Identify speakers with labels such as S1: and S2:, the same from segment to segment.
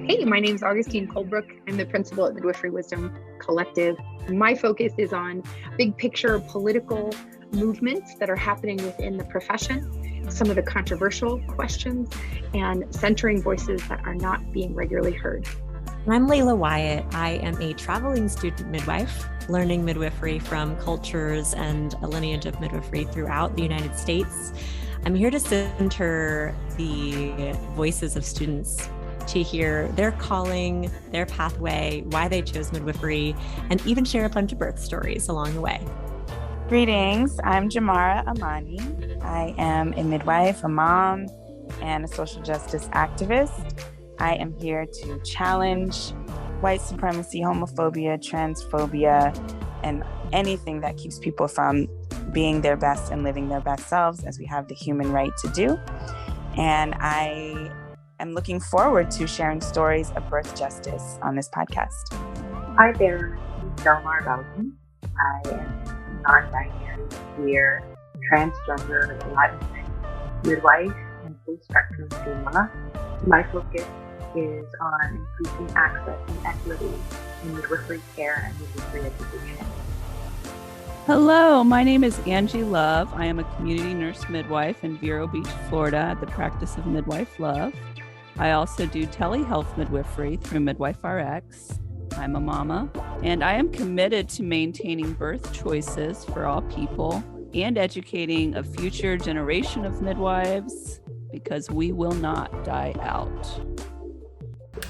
S1: Hey, my name is Augustine Colebrook. I'm the principal at Midwifery Wisdom Collective. My focus is on big picture political movements that are happening within the profession, some of the controversial questions, and centering voices that are not being regularly heard.
S2: I'm Layla Wyatt. I am a traveling student midwife, learning midwifery from cultures and a lineage of midwifery throughout the United States. I'm here to center the voices of students to hear their calling, their pathway, why they chose midwifery, and even share a bunch of birth stories along the way.
S3: Greetings, I'm Jamara Amani. I am a midwife, a mom, and a social justice activist. I am here to challenge white supremacy, homophobia, transphobia, and anything that keeps people from being their best and living their best selves, as we have the human right to do. And I am looking forward to sharing stories of birth justice on this podcast.
S4: Hi there, I'm Delmar Bowden. I am non-binary, queer, transgender, Latinx, midwife, and full-spectrum doula. My focus is on increasing access and equity in midwifery care and midwifery education.
S5: Hello, my name is Angie Love. I am a community nurse midwife in Vero Beach, Florida at the practice of Midwife Love. I also do telehealth midwifery through Midwife RX. I'm a mama, and I am committed to maintaining birth choices for all people and educating a future generation of midwives because we will not die out.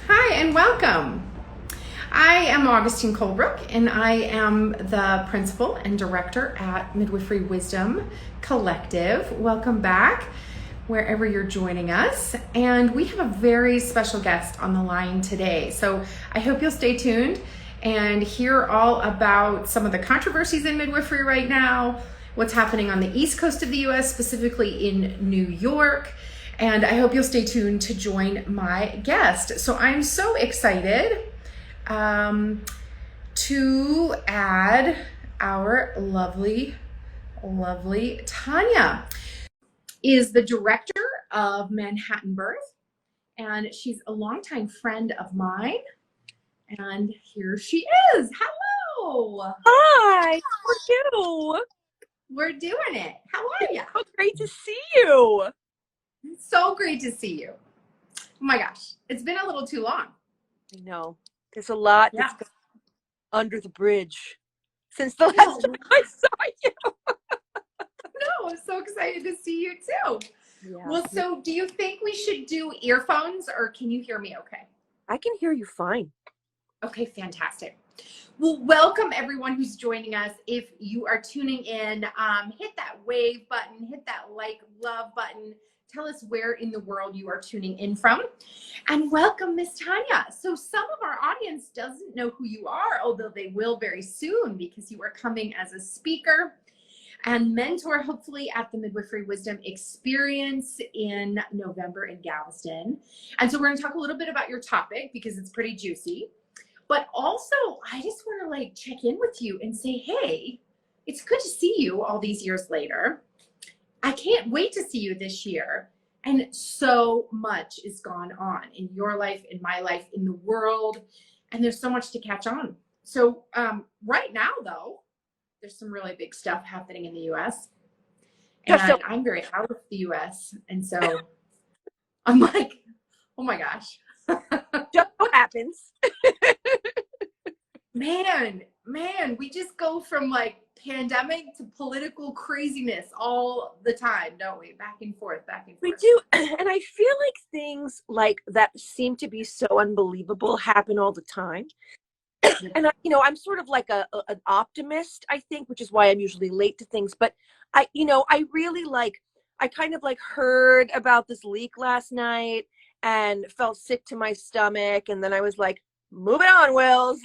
S6: Hi and welcome. I am Augustine Colebrook, and I am the principal and director at Midwifery Wisdom Collective. Welcome back wherever you're joining us. And we have a very special guest on the line today. So I hope you'll stay tuned and hear all about some of the controversies in midwifery right now, what's happening on the East Coast of the US, specifically in New York. And I hope you'll stay tuned to join my guest. So I'm so excited to add our lovely Tanya. Is the director of Manhattan Birth, and she's a longtime friend of mine. And here she is. Hello.
S7: Hi. How are you?
S6: We're doing it. How are you?
S7: Oh, great to see you.
S6: So great to see you. Oh my gosh, it's been a little too long.
S7: I know. There's a lot that's gone under the bridge since the last time I saw you.
S6: No, I'm so excited to see you too.
S7: Yeah.
S6: Well, so do you think we should do earphones, or can you hear me okay?
S7: I can hear you fine.
S6: Okay, fantastic. Well, welcome everyone who's joining us. If you are tuning in, hit that wave button, hit that like, love button. Tell us where in the world you are tuning in from. And welcome, Miss Tanya. So some of our audience doesn't know who you are, although they will very soon, because you are coming as a speaker and mentor, hopefully, at the Midwifery Wisdom Experience in November in Galveston. And so we're gonna talk a little bit about your topic because it's pretty juicy. But also, I just wanna check in with you and say, hey, it's good to see you all these years later. I can't wait to see you this year. And so much is gone on in your life, in my life, in the world, and there's so much to catch on. So right now, though, there's some really big stuff happening in the US. And I'm very out of the US. And so I'm like, oh my gosh.
S7: What happens?
S6: Man, we just go from pandemic to political craziness all the time, don't we? Back and forth.
S7: We do. And I feel like things like that seem to be so unbelievable happen all the time. And I'm sort of like an optimist, I think, which is why I'm usually late to things. But I really I kind of heard about this leak last night and felt sick to my stomach. And then I was like, move it on, Wills.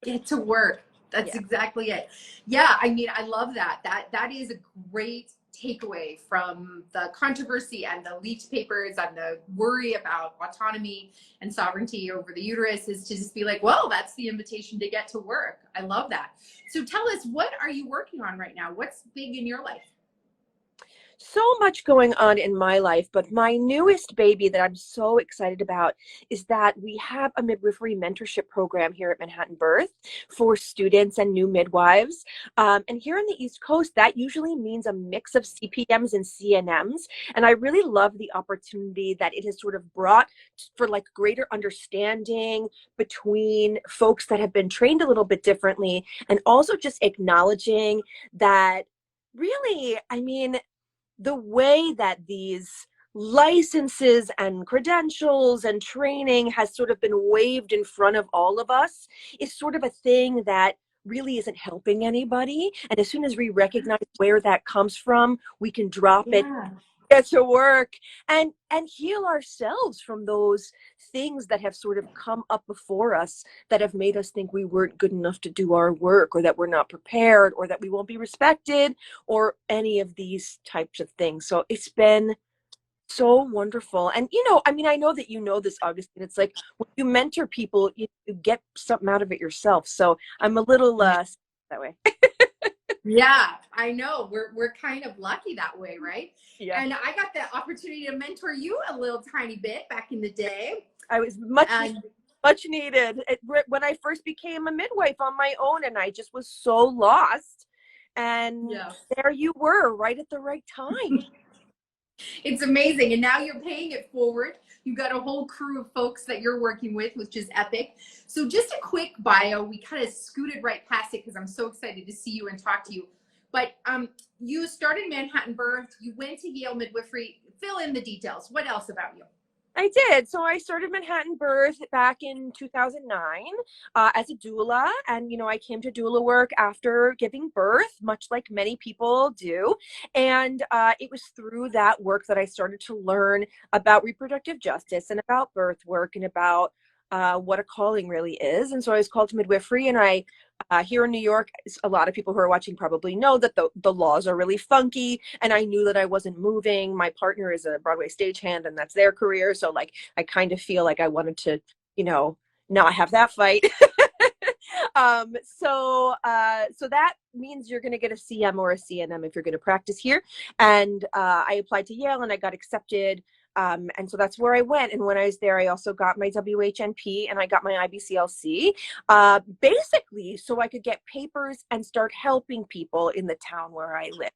S6: Get to work. That's exactly it. Yeah, I mean, I love that. That is a great takeaway from the controversy and the leaked papers and the worry about autonomy and sovereignty over the uterus, is to just be like, well, that's the invitation to get to work. I love that. So tell us, what are you working on right now? What's big in your life?
S7: So much going on in my life, but my newest baby that I'm so excited about is that we have a midwifery mentorship program here at Manhattan Birth for students and new midwives. And here on the East Coast, that usually means a mix of CPMs and CNMs. And I really love the opportunity that it has sort of brought for like greater understanding between folks that have been trained a little bit differently, and also just acknowledging that really, I mean, the way that these licenses and credentials and training has sort of been waved in front of all of us is sort of a thing that really isn't helping anybody. And as soon as we recognize where that comes from, we can drop it, get to work, and heal ourselves from those things that have sort of come up before us that have made us think we weren't good enough to do our work, or that we're not prepared, or that we won't be respected, or any of these types of things. So it's been so wonderful. And I mean, I know that you know this, Augustine. It's like when you mentor people, you get something out of it yourself. So I'm a little that way.
S6: Yeah, I know. We're kind of lucky that way, right?
S7: Yeah.
S6: And I got the opportunity to mentor you a little tiny bit back in the day.
S7: I was much needed. When I first became a midwife on my own, and I just was so lost. And there you were, right at the right time.
S6: It's amazing. And now you're paying it forward. You've got a whole crew of folks that you're working with, which is epic. So just a quick bio. We kind of scooted right past it because I'm so excited to see you and talk to you. But you started Manhattan Birth. You went to Yale Midwifery. Fill in the details. What else about you?
S7: I did. So I started Manhattan Birth back in 2009 as a doula. And, I came to doula work after giving birth, much like many people do. And it was through that work that I started to learn about reproductive justice and about birth work and about what a calling really is. And so I was called to midwifery, and I here in New York, a lot of people who are watching probably know that the laws are really funky, and I knew that I wasn't moving. My partner is a Broadway stagehand, and that's their career. So like, I kind of feel like I wanted to, not have that fight. So that means you're going to get a CM or a CNM if you're going to practice here. And I applied to Yale, and I got accepted. And so that's where I went. And when I was there, I also got my WHNP and I got my IBCLC, basically so I could get papers and start helping people in the town where I live.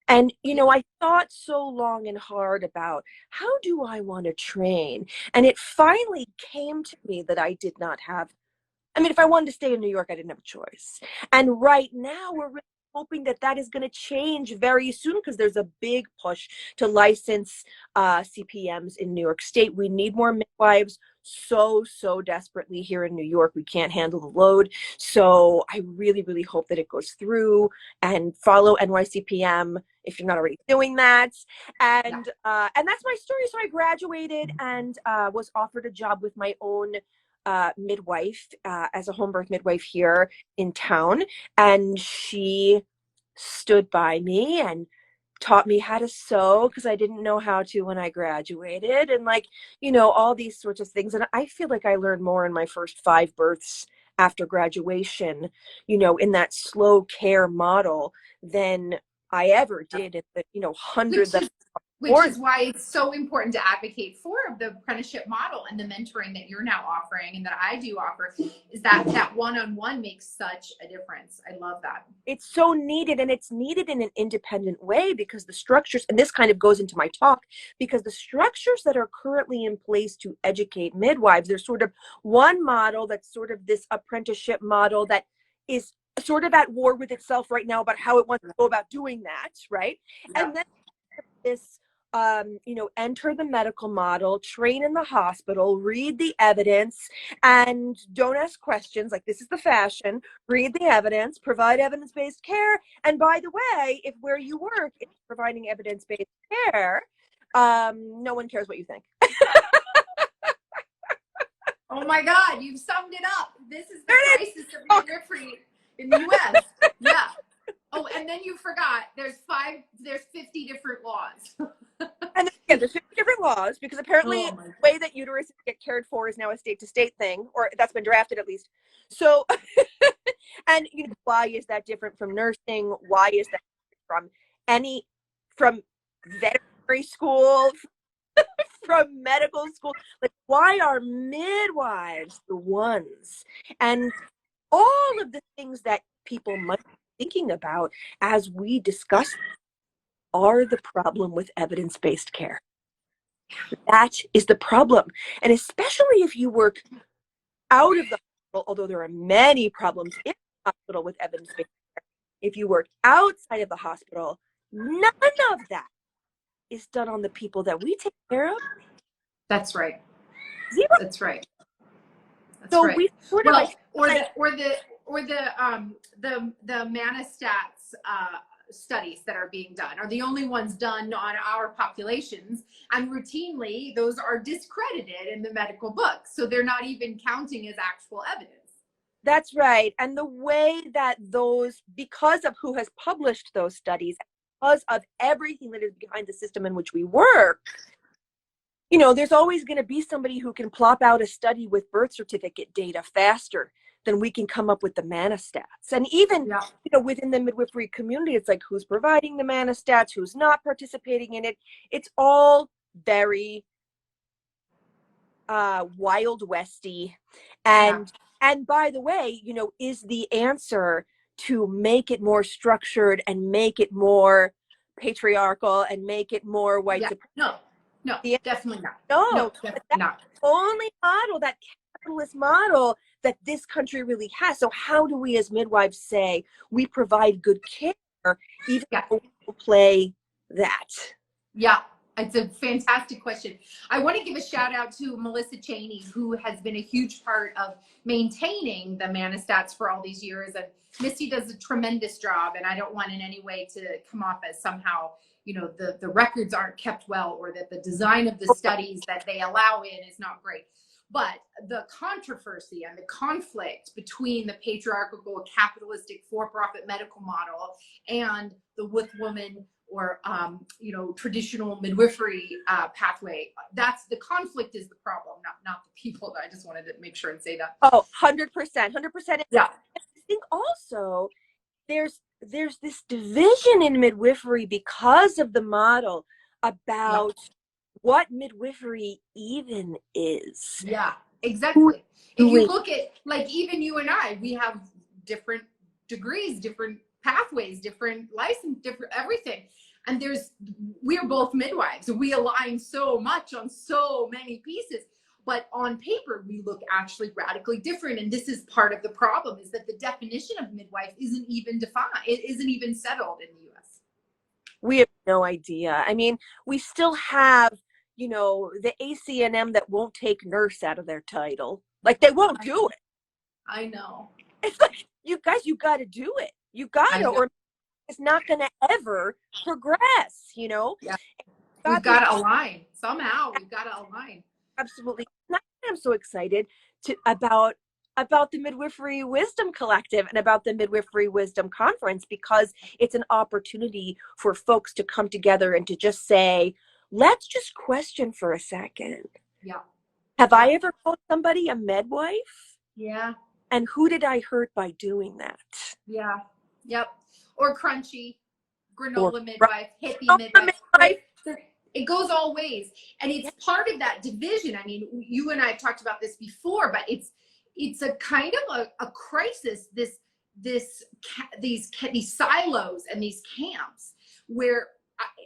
S7: And, I thought so long and hard about how do I want to train? And it finally came to me that I did not have, if I wanted to stay in New York, I didn't have a choice. And right now we're really hoping that is going to change very soon, because there's a big push to license CPMs in New York State. We need more midwives so desperately here in New York. We can't handle the load. So I really, really hope that it goes through, and follow NYCPM if you're not already doing that. And that's my story. So I graduated and was offered a job with my own midwife as a home birth midwife here in town, and she stood by me and taught me how to sew, because I didn't know how to when I graduated, and all these sorts of things. And I feel like I learned more in my first 5 births after graduation, in that slow care model, than I ever did in the hundreds of
S6: which is why it's so important to advocate for the apprenticeship model and the mentoring that you're now offering and that I do offer, is that one-on-one makes such a difference. I love that.
S7: It's so needed, and it's needed in an independent way, because the structures, and this kind of goes into my talk, because the structures that are currently in place to educate midwives, there's sort of one model that's sort of this apprenticeship model that is sort of at war with itself right now about how it wants to go about doing that, right? Yeah. And then this enter the medical model, train in the hospital, read the evidence, and don't ask questions. Like, this is the fashion. Read the evidence, provide evidence-based care. And by the way, if where you work is providing evidence-based care, no one cares what you think.
S6: Oh my God, you've summed it up. This is the crisis of midwifery in the US. Yeah. Oh, and then you forgot there's 50 different laws.
S7: And again, there's 50 different laws, because apparently the way that uteruses get cared for is now a state-to-state thing, or that's been drafted at least. So, and why is that different from nursing? Why is that from veterinary school, from medical school. Like, why are midwives the ones? And all of the things that people might be thinking about as we discuss are the problem with evidence-based care. That is the problem. And especially if you work out of the hospital, although there are many problems in the hospital with evidence-based care, if you work outside of the hospital, none of that is done on the people that we take care of.
S6: That's right.
S7: Zero.
S6: That's right. That's
S7: So
S6: right.
S7: we sort
S6: well,
S7: of
S6: the Manistats studies that are being done are the only ones done on our populations, and routinely those are discredited in the medical books, so they're not even counting as actual evidence.
S7: That's right. And the way that those, because of who has published those studies, because of everything that is behind the system in which we work, you know, there's always going to be somebody who can plop out a study with birth certificate data faster than we can come up with the Manistats. And even, you know, within the midwifery community, it's like, who's providing the Manistats, who's not participating in it. It's all very wild westy. And by the way, you know, is the answer to make it more structured and make it more patriarchal and make it more white supremacy?
S6: No, definitely not.
S7: No,
S6: definitely
S7: that's
S6: not.
S7: the only model, that capitalist model that this country really has. So how do we as midwives say we provide good care, even though we play that?
S6: Yeah, it's a fantastic question. I want to give a shout out to Melissa Cheney, who has been a huge part of maintaining the Manistats for all these years. And Misty does a tremendous job, and I don't want in any way to come off as somehow, you know, the records aren't kept well, or that the design of the studies that they allow in is not great. But the controversy and the conflict between the patriarchal, capitalistic, for-profit medical model and the with woman or, you know, traditional midwifery pathway, that's the conflict is the problem, not the people. I just wanted to make sure and say that.
S7: Oh, 100%, 100%.
S6: Yeah.
S7: I think also there's this division in midwifery because of the model about what midwifery even is.
S6: Yeah, exactly. If you look at, like, even you and I, we have different degrees, different pathways, different license, different everything. And we're both midwives. We align so much on so many pieces. But on paper, we look actually radically different. And this is part of the problem, is that the definition of midwife isn't even defined. It isn't even settled in the US.
S7: We have no idea. I mean, we still have, you know, the ACNM that won't take nurse out of their title. Like, they won't do it.
S6: I know.
S7: It's like, you guys, you got to do it. You got to, or it's not going to ever progress, you know?
S6: Yeah. We've got to align. Somehow, we've got to align.
S7: Absolutely. I'm so excited about the Midwifery Wisdom Collective and about the Midwifery Wisdom Conference, because it's an opportunity for folks to come together and to just say, let's just question for a second.
S6: Yeah.
S7: Have I ever called somebody a midwife?
S6: Yeah.
S7: And who did I hurt by doing that?
S6: Yeah. Yep. Or crunchy, granola midwife, hippie midwife. Right? It goes all ways. And it's part of that division. I mean, you and I have talked about this before, but it's a kind of a crisis, these silos and these camps where,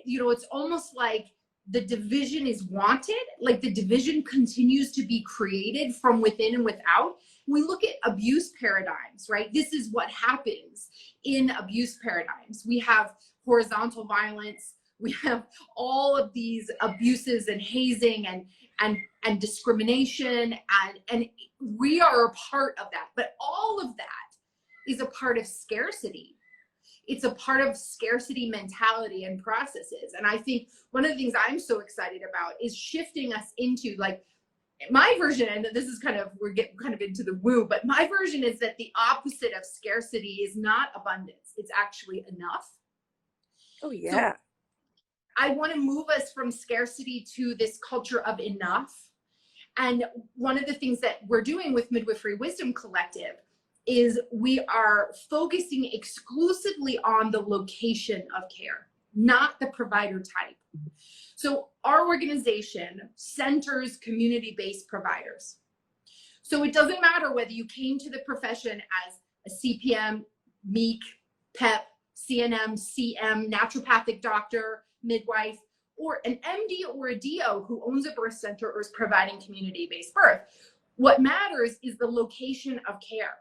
S6: you know, it's almost like the division is wanted, like the division continues to be created from within and without. We look at abuse paradigms, right? This is what happens in abuse paradigms. We have horizontal violence. We have all of these abuses and hazing and discrimination, and we are a part of that. But all of that is a part of scarcity. It's a part of scarcity mentality and processes. And I think one of the things I'm so excited about is shifting us into, like, my version, and this is kind of, we're getting kind of into the woo, but my version is that the opposite of scarcity is not abundance. It's actually enough.
S7: Oh, yeah.
S6: So I want to move us from scarcity to this culture of enough. And one of the things that we're doing with Midwifery Wisdom Collective is we are focusing exclusively on the location of care, not the provider type. So our organization centers community-based providers. So it doesn't matter whether you came to the profession as a CPM, MEEK, PEP, CNM, CM, naturopathic doctor, midwife, or an MD or a DO who owns a birth center or is providing community-based birth. What matters is the location of care,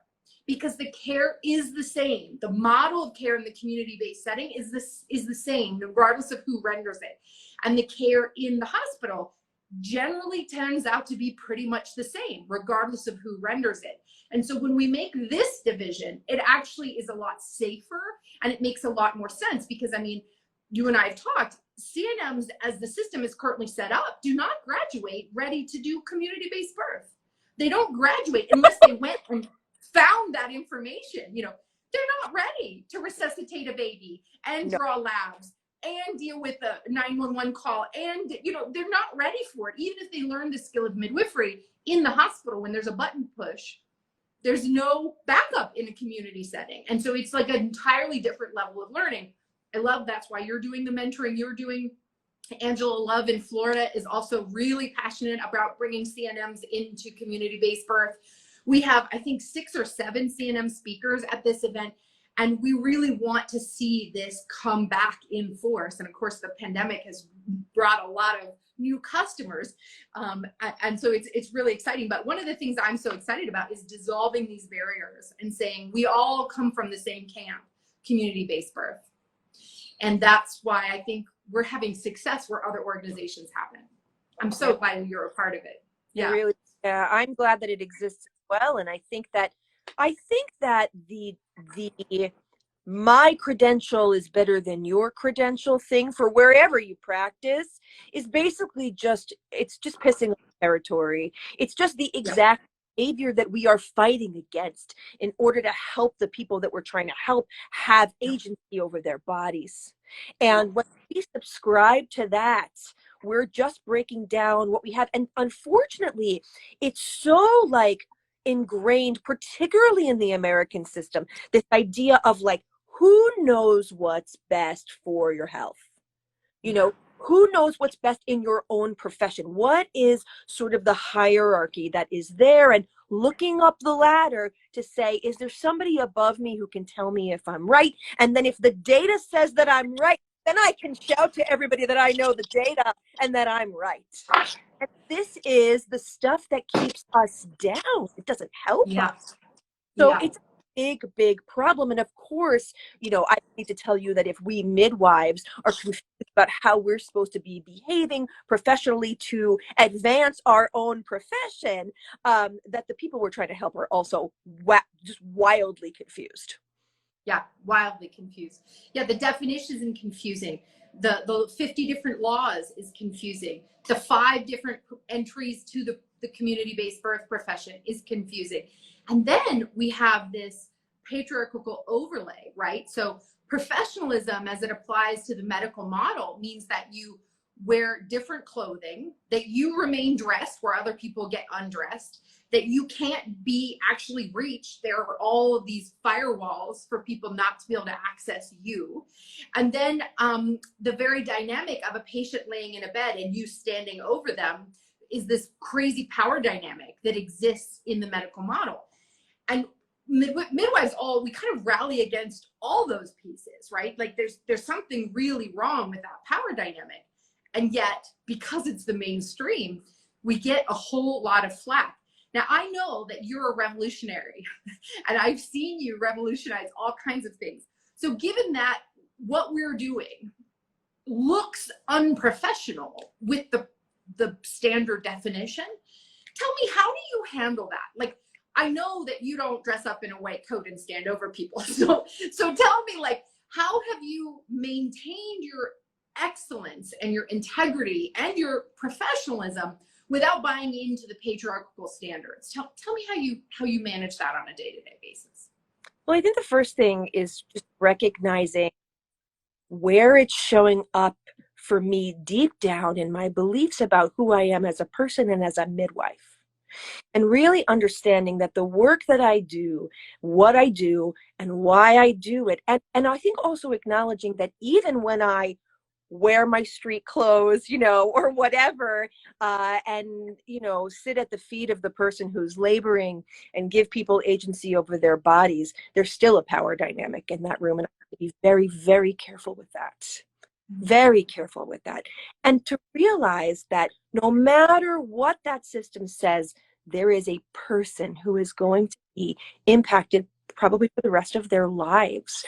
S6: because the care is the same. The model of care in the community-based setting is the same, regardless of who renders it. And the care in the hospital generally turns out to be pretty much the same, regardless of who renders it. And so when we make this division, it actually is a lot safer and it makes a lot more sense, because I mean, you and I have talked, CNMs, as the system is currently set up, do not graduate ready to do community-based birth. They don't graduate unless they went and found that information. You know, they're not ready to resuscitate a baby and draw labs and deal with the 911 call. And, you know, they're not ready for it. Even if they learn the skill of midwifery in the hospital, when there's a button push, there's no backup in a community setting. And so it's like an entirely different level of learning. I love that's why you're doing the mentoring you're doing. Angela Love in Florida is also really passionate about bringing CNMs into community-based birth. We have, I think, 6 or 7 CNM speakers at this event, and we really want to see this come back in force. And of course, the pandemic has brought a lot of new customers, and so it's really exciting. But one of the things I'm so excited about is dissolving these barriers and saying we all come from the same camp, community-based birth. And that's why I think we're having success where other organizations haven't. I'm so glad you're a part of it. Yeah.
S7: Really, yeah, I'm glad that it exists as well. And I think that the my credential is better than your credential thing for wherever you practice is basically it's just pissing off territory. It's just the exact behavior that we are fighting against in order to help the people that we're trying to help have agency over their bodies. And when we subscribe to that, we're just breaking down what we have. And unfortunately, it's so like ingrained, particularly in the American system, this idea of like, who knows what's best for your health? You know, who knows what's best in your own profession? What is sort of the hierarchy that is there? And looking up the ladder to say, is there somebody above me who can tell me if I'm right? And then if the data says that I'm right, then I can shout to everybody that I know the data and that I'm right. And this is the stuff that keeps us down. It doesn't help us. So it's a big, big problem. And of course, you know, I need to tell you that if we midwives are confused about how we're supposed to be behaving professionally to advance our own profession, that the people we're trying to help are also just wildly confused.
S6: Yeah, wildly confused. Yeah, the definition is confusing. The 50 different laws is confusing. The 5 different entries to the community-based birth profession is confusing. And then we have this patriarchal overlay, right? So professionalism as it applies to the medical model means that you wear different clothing, that you remain dressed where other people get undressed, that you can't be actually reached. There are all of these firewalls for people not to be able to access you. And then the very dynamic of a patient laying in a bed and you standing over them is this crazy power dynamic that exists in the medical model. And midwives we kind of rally against all those pieces, right? Like there's something really wrong with that power dynamic. And yet, because it's the mainstream, we get a whole lot of flack. Now, I know that you're a revolutionary, and I've seen you revolutionize all kinds of things. So given that what we're doing looks unprofessional with the standard definition, tell me, how do you handle that? Like, I know that you don't dress up in a white coat and stand over people. So tell me, like, how have you maintained your excellence and your integrity and your professionalism without buying into the patriarchal standards? Tell me how you manage that on a day-to-day basis.
S7: Well, I think the first thing is just recognizing where it's showing up for me deep down in my beliefs about who I am as a person and as a midwife. And really understanding that the work that I do, what I do, and why I do it. And I think also acknowledging that even when I wear my street clothes, you know, or whatever, and, you know, sit at the feet of the person who's laboring and give people agency over their bodies, there's still a power dynamic in that room. And I have to be very, very careful with that. Very careful with that. And to realize that no matter what that system says, there is a person who is going to be impacted probably for the rest of their lives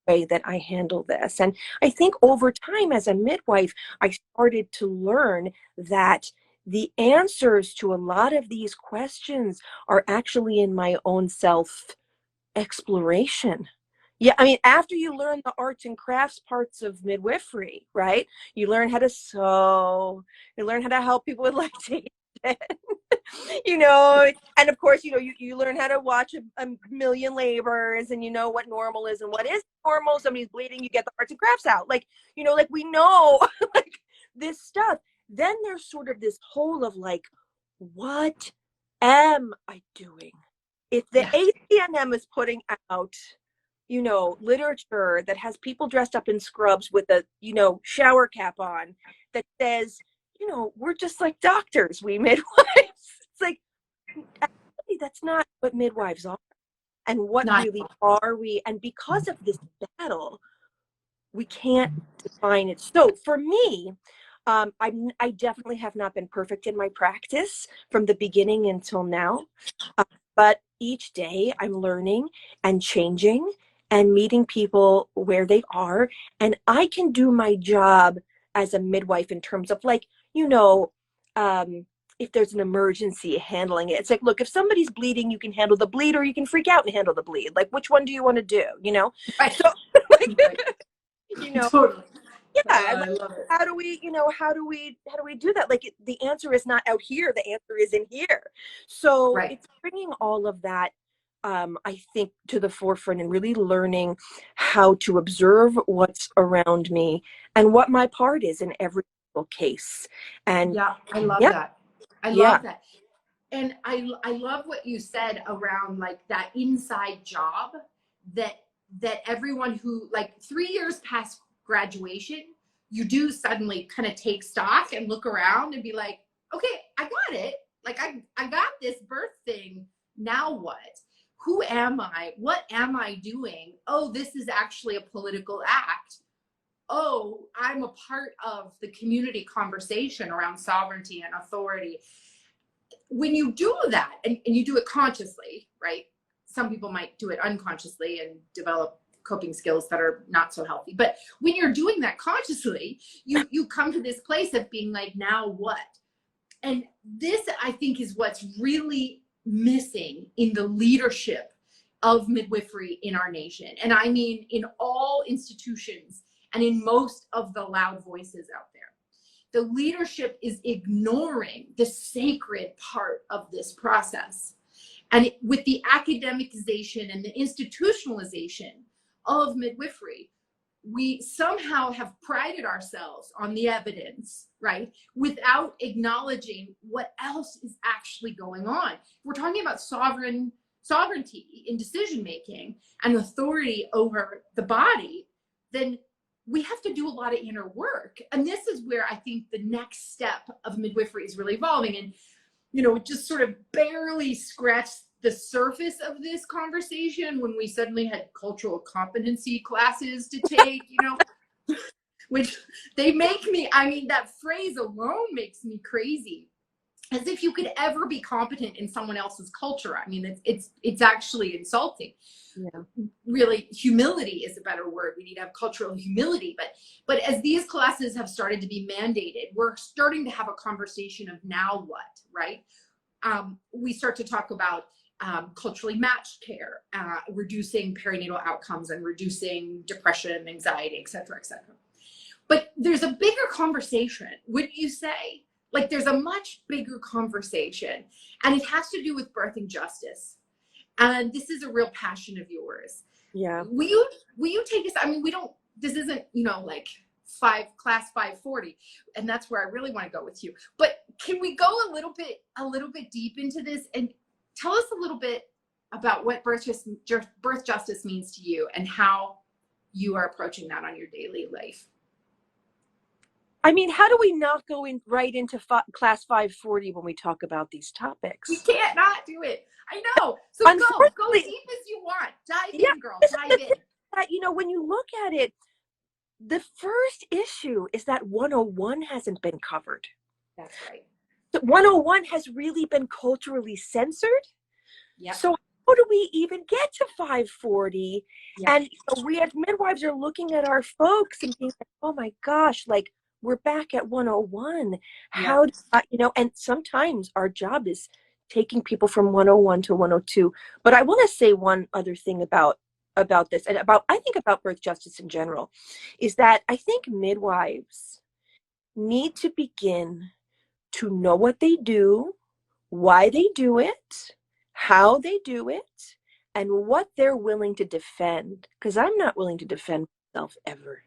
S7: way that I handle this. And I think over time as a midwife, I started to learn that the answers to a lot of these questions are actually in my own self exploration. Yeah, I mean, after you learn the arts and crafts parts of midwifery, right? You learn how to sew, you learn how to help people with lactation, you know, and of course, you know, you learn how to watch a million labors, and you know what normal is and what is normal. Somebody's bleeding, you get the arts and crafts out. Like, you know, like we know like this stuff. Then there's sort of this whole of like, what am I doing? If the ACNM is putting out, you know, literature that has people dressed up in scrubs with a, you know, shower cap on that says, you know, we're just like doctors, we midwives. It's like, actually, that's not what midwives are. And what really are we? And because of this battle, we can't define it. So for me, I definitely have not been perfect in my practice from the beginning until now. But each day I'm learning and changing and meeting people where they are. And I can do my job as a midwife in terms of like, you know, if there's an emergency, handling it. It's like, look, if somebody's bleeding, you can handle the bleed, or you can freak out and handle the bleed. Like, which one do you want to do? You know?
S6: Right.
S7: So, like, you know,
S6: Totally.
S7: yeah.
S6: I love it.
S7: How do we, you know, how do we do that? Like, the answer is not out here. The answer is in here. So it's bringing all of that, I think, to the forefront, and really learning how to observe what's around me and what my part is in every single case. And
S6: yeah, I love that. I love that. And I love what you said around like that inside job that everyone who, like 3 years past graduation, you do suddenly kind of take stock and look around and be like, okay, I got it. Like I got this birth thing. Now what? Who am I? What am I doing? Oh, this is actually a political act. Oh, I'm a part of the community conversation around sovereignty and authority. When you do that, and you do it consciously, right? Some people might do it unconsciously and develop coping skills that are not so healthy. But when you're doing that consciously, you come to this place of being like, now what? And this, I think, is what's really missing in the leadership of midwifery in our nation. And I mean, in all institutions and in most of the loud voices out there. The leadership is ignoring the sacred part of this process. And with the academicization and the institutionalization of midwifery, we somehow have prided ourselves on the evidence, right? Without acknowledging what else is actually going on. We're talking about sovereignty in decision-making and authority over the body, then we have to do a lot of inner work. And this is where I think the next step of midwifery is really evolving. And, you know, just sort of barely scratched the surface of this conversation when we suddenly had cultural competency classes to take, you know, which they make me, I mean, that phrase alone makes me crazy. As if you could ever be competent in someone else's culture. I mean, it's actually insulting. Yeah. Really, humility is a better word. We need to have cultural humility. But as these classes have started to be mandated, we're starting to have a conversation of now what, right? We start to talk about culturally matched care, reducing perinatal outcomes and reducing depression, anxiety, et cetera, et cetera. But there's a bigger conversation, wouldn't you say? Like there's a much bigger conversation, and it has to do with birthing justice. And this is a real passion of yours. Yeah. Will you take us? I mean, this isn't, you know, like class 540, and that's where I really want to go with you. But can we go a little bit deep into this and tell us a little bit about what birth justice means to you and how you are approaching that on your daily life?
S7: I mean, how do we not go right into class 540 when we talk about these topics?
S6: We can't not do it. I know. So go deep as you want. Dive in, girl. Dive in.
S7: That, you know, when you look at it, the first issue is that 101 hasn't been covered.
S6: That's right.
S7: So 101 has really been culturally censored.
S6: Yeah.
S7: So how do we even get to 540?
S6: Yeah.
S7: And you know, we as midwives are looking at our folks and being like, oh my gosh, like we're back at 101. How do I, you know, and sometimes our job is taking people from 101 to 102. But I want to say one other thing about this and I think about birth justice in general, is that I think midwives need to begin to know what they do, why they do it, how they do it, and what they're willing to defend. Because I'm not willing to defend myself ever.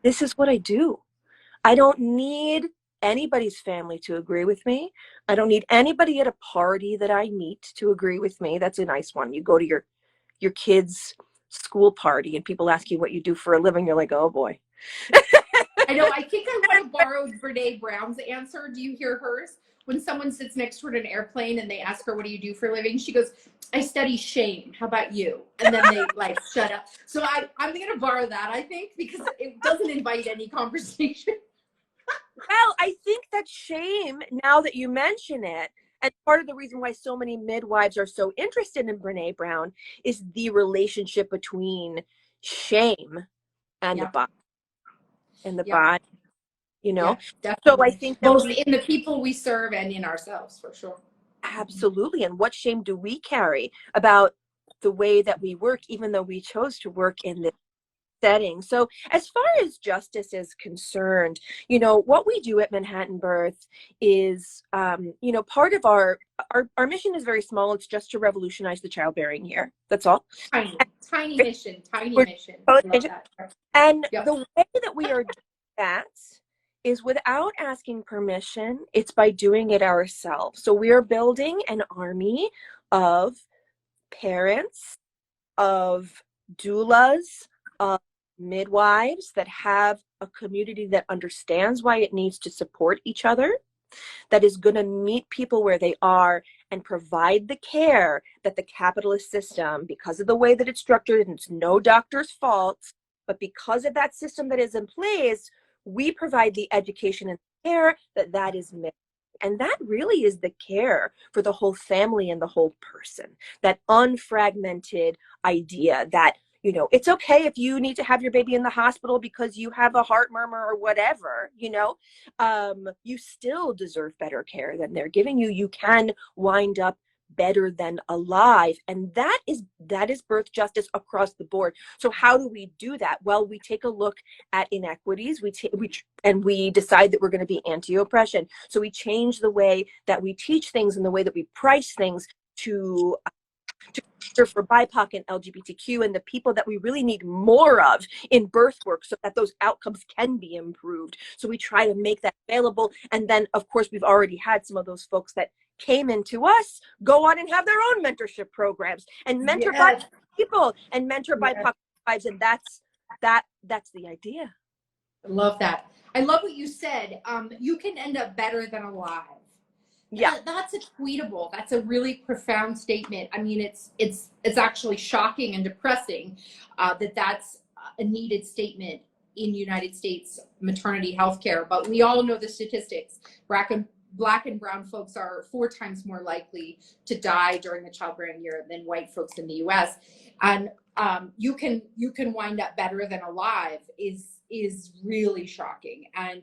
S7: This is what I do. I don't need anybody's family to agree with me. I don't need anybody at a party that I meet to agree with me. That's a nice one. You go to your kids' school party and people ask you what you do for a living. You're like, oh boy.
S6: I know. I think I want to borrow Brene Brown's answer. Do you hear hers? When someone sits next to her in an airplane and they ask her, what do you do for a living? She goes, I study shame. How about you? And then they like shut up. So I'm going to borrow that, I think, because it doesn't invite any conversation.
S7: Well, I think that shame, now that you mention it, and part of the reason why so many midwives are so interested in Brene Brown is the relationship between shame and the body. And the body, you know?
S6: Yeah,
S7: so I think that
S6: both in the people we serve and in ourselves, for sure.
S7: Absolutely. And what shame do we carry about the way that we work, even though we chose to work in this setting? So as far as justice is concerned, you know, what we do at Manhattan Birth is, you know, part of our mission is very small. It's just to revolutionize the childbearing year. That's all.
S6: Tiny mission.
S7: And the way that we are doing that is without asking permission. It's by doing it ourselves. So we are building an army of parents, of doulas, of midwives that have a community that understands why it needs to support each other, that is going to meet people where they are and provide the care that the capitalist system, because of the way that it's structured, and it's no doctor's fault, but because of that system that is in place, we provide the education and care that is missing. And that really is the care for the whole family and the whole person. That unfragmented idea that, you know, it's okay if you need to have your baby in the hospital because you have a heart murmur or whatever, you know, you still deserve better care than they're giving you. You can wind up better than alive. And that is birth justice across the board. So how do we do that? Well, we take a look at inequities. We decide that we're going to be anti-oppression. So we change the way that we teach things and the way that we price things to for BIPOC and LGBTQ and the people that we really need more of in birth work so that those outcomes can be improved. So we try to make that available. And then, of course, we've already had some of those folks that came into us go on and have their own mentorship programs and mentor BIPOC people and mentor BIPOC lives. And that's the idea.
S6: I love that. I love what you said. You can end up better than alive.
S7: Yeah,
S6: that's a tweetable. That's a really profound statement. I mean, it's actually shocking and depressing that's a needed statement in United States maternity health care. But we all know the statistics. Black and brown folks are 4 times more likely to die during the childbearing year than white folks in the U.S. And you can wind up better than alive is really shocking. And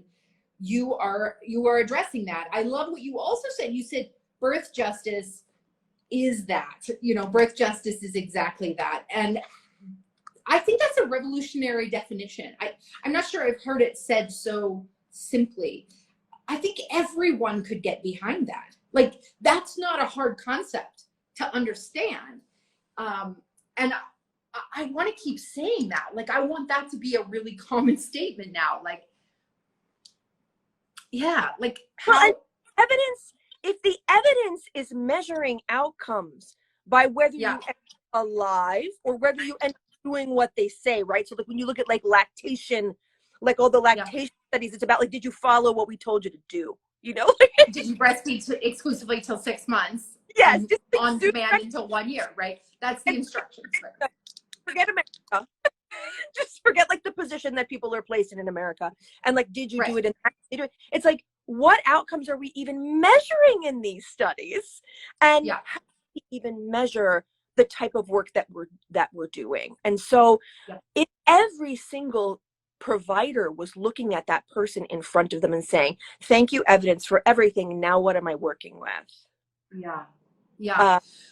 S6: you are addressing that. I love what you also said. You said birth justice is that, you know, birth justice is exactly that. And I think that's a revolutionary definition. I'm not sure I've heard it said so simply. I think everyone could get behind that. Like, that's not a hard concept to understand. And I want to keep saying that. Like, I want that to be a really common statement now. Like, yeah, like how
S7: evidence, if the evidence is measuring outcomes by whether you end up alive or whether you end up doing what they say, right? So like when you look at like lactation like all the
S6: Yeah.
S7: lactation studies, it's about like, did you follow what we told you to do?
S6: Did you breastfeed exclusively till 6 months?
S7: Yes,
S6: And
S7: just like
S6: on demand until 1 year, right? That's the instructions. Right?
S7: forget America. Just forget like the position that people are placed in America. And like, did you do it it's like, what outcomes are we even measuring in these studies? And how do we even measure the type of work that we're doing? And so if every single provider was looking at that person in front of them and saying, thank you, evidence, for everything, now what am I working with?
S6: Yeah.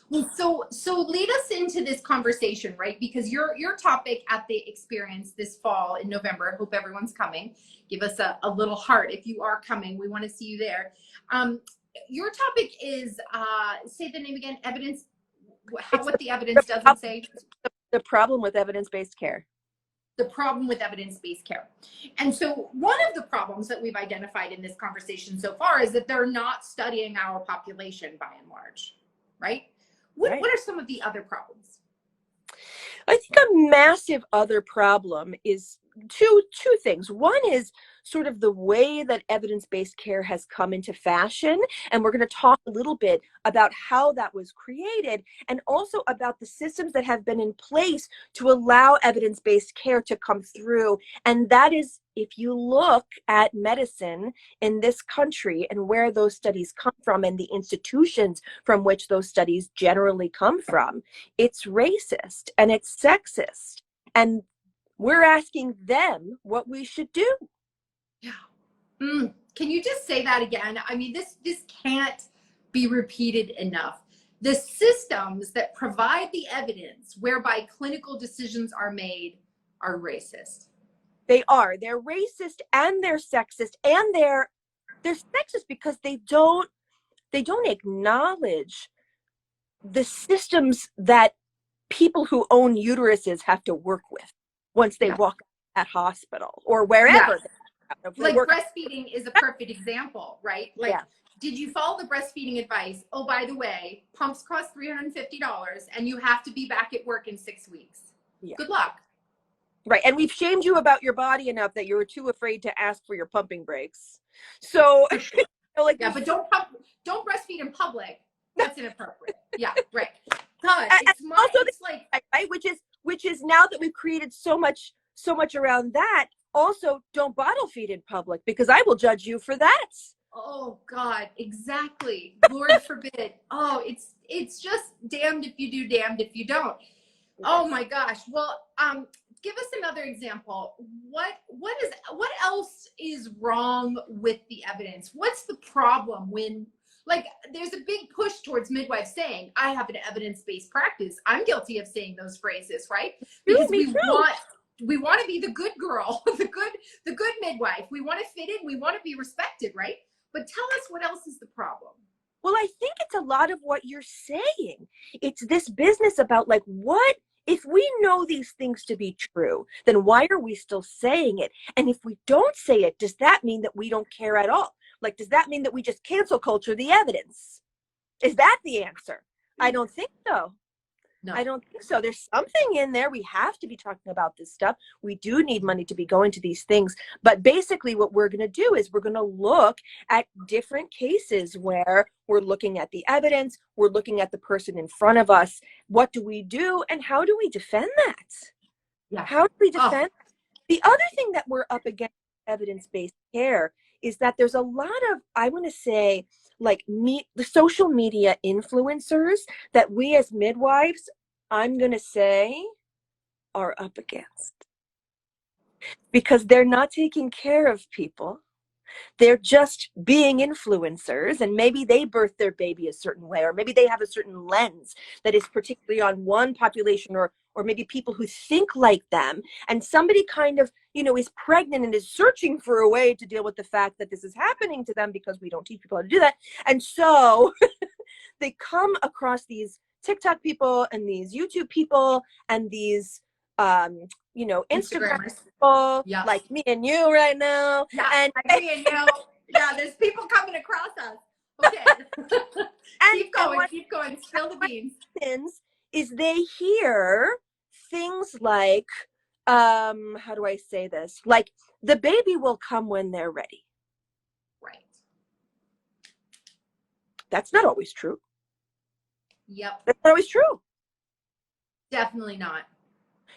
S6: Well, so lead us into this conversation, right? Because your topic at the experience this fall in November, I hope everyone's coming. Give us a little heart if you are coming. We want to see you there. Your topic is, say the name again, evidence, what the evidence doesn't say.
S7: The problem with evidence-based care.
S6: The problem with evidence-based care. And so one of the problems that we've identified in this conversation so far is that they're not studying our population by and large. Right? What are some of the other problems?
S7: I think a massive other problem is two things. One is sort of the way that evidence-based care has come into fashion. And we're going to talk a little bit about how that was created and also about the systems that have been in place to allow evidence-based care to come through. And that is, if you look at medicine in this country and where those studies come from and the institutions from which those studies generally come from, it's racist and it's sexist. And we're asking them what we should do.
S6: Yeah. Can you just say that again? I mean, this can't be repeated enough. The systems that provide the evidence whereby clinical decisions are made are racist.
S7: They are. They're racist and they're sexist, and they're sexist because they don't acknowledge the systems that people who own uteruses have to work with once they walk at hospital or wherever.
S6: Like breastfeeding is a perfect example, right? Like, did you follow the breastfeeding advice? Oh, by the way, pumps cost $350 and you have to be back at work in 6 weeks. Yeah. Good luck.
S7: Right. And we've shamed you about your body enough that you were too afraid to ask for your pumping breaks. So,
S6: but don't breastfeed in public. That's inappropriate. Yeah, right.
S7: Which is now that we've created so much around that, also don't bottle feed in public because I will judge you for that.
S6: Oh God, exactly. Lord forbid. Oh, it's just damned if you do, damned if you don't. Oh my gosh. Well, give us another example. What else is wrong with the evidence? What's the problem when, like, there's a big push towards midwives saying, I have an evidence-based practice. I'm guilty of saying those phrases, right? Because we want to be the good girl, the good midwife. We want to fit in. We want to be respected, right? But tell us what else is the problem.
S7: Well, I think it's a lot of what you're saying. It's this business about like, what if we know these things to be true, then why are we still saying it? And if we don't say it, does that mean that we don't care at all? Like, does that mean that we just cancel culture the evidence? Is that the answer? I don't think so. No. I don't think so. There's something in there. We have to be talking about this stuff. We do need money to be going to these things. But basically what we're going to do is we're going to look at different cases where we're looking at the evidence. We're looking at the person in front of us. What do we do? And how do we defend that? Yeah. How do we defend that? The other thing that we're up against evidence-based care is that there's a lot of, I want to say, like the social media influencers that we as midwives, I'm going to say, are up against. Because they're not taking care of people. They're just being influencers, and maybe they birth their baby a certain way, or maybe they have a certain lens that is particularly on one population, or maybe people who think like them, and somebody kind of, is pregnant and is searching for a way to deal with the fact that this is happening to them because we don't teach people how to do that. And so they come across these TikTok people and these YouTube people and these Instagram people, like me and you right now.
S6: Yeah,
S7: and
S6: like me and you. Yeah, there's people coming across us. Okay. Keep going. Spill the beans.
S7: Is they hear things like, how do I say this? Like the baby will come when they're ready.
S6: Right.
S7: That's not always true.
S6: Yep.
S7: That's not always true.
S6: Definitely not.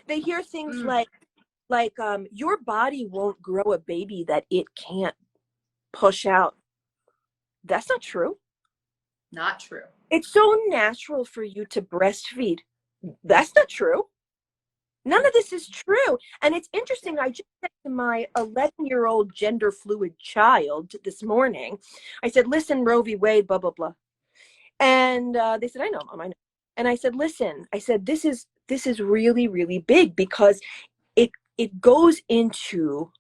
S7: They hear things like your body won't grow a baby that it can't push out. That's not true.
S6: Not true.
S7: It's so natural for you to breastfeed. That's not true. None of this is true. And it's interesting. I just said to my 11-year-old gender fluid child this morning, I said, listen, Roe v. Wade, blah, blah, blah. And they said, I know, Mom, I know. And I said, listen, I said, this is really, really big because it goes into